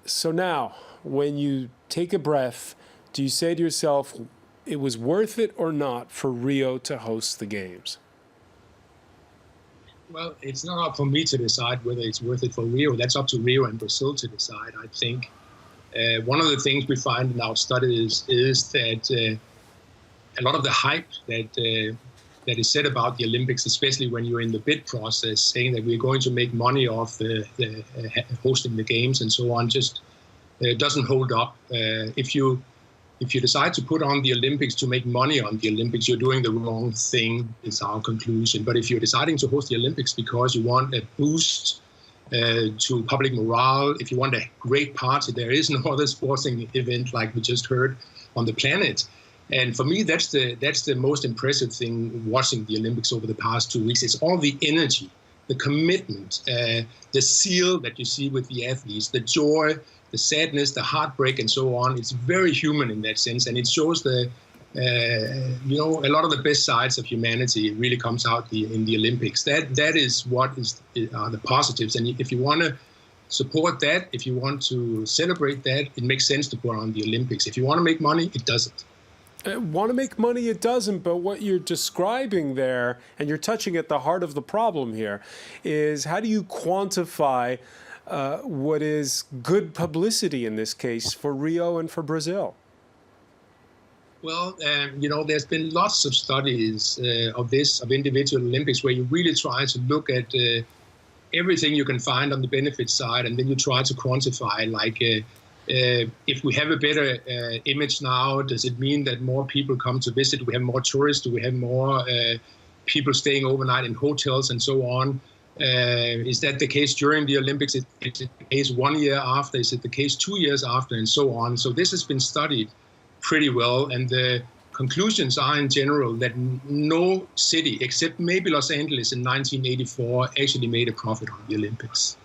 So now, when you take a breath, do you say to yourself, it was worth it or not for Rio to host the games? Well, it's not up for me to decide whether it's worth it for Rio. That's up to Rio and Brazil to decide, I think. One of the things we find in our studies is that a lot of the hype that is said about the Olympics, especially when you're in the bid process, saying that we're going to make money off hosting the games and so on, just doesn't hold up. If you decide to put on the Olympics to make money on the Olympics, you're doing the wrong thing, is our conclusion. But if you're deciding to host the Olympics because you want a boost to public morale, if you want a great party, there is no other sporting event like we just heard on the planet. And for me, that's the most impressive thing watching the Olympics over the past 2 weeks. It's all the energy, the commitment, the zeal that you see with the athletes, the joy, the sadness, the heartbreak, and so on. It's very human in that sense, and it shows a lot of the best sides of humanity really comes out in the Olympics. That is what are the positives, and if you want to support that, if you want to celebrate that, it makes sense to put on the Olympics. If you want to make money, it doesn't. Want to make money, it doesn't, but what you're describing there, and you're touching at the heart of the problem here, is how do you quantify what is good publicity in this case for Rio and for Brazil? Well, there's been lots of studies of individual Olympics where you really try to look at everything you can find on the benefit side, and then you try to quantify, like, if we have a better image now, does it mean that more people come to visit? Do we have more tourists? Do we have more people staying overnight in hotels and so on? Is that the case during the Olympics? Is it the case 1 year after? Is it the case 2 years after? And so on. So this has been studied pretty well. And the conclusions are in general that no city, except maybe Los Angeles in 1984, actually made a profit on the Olympics.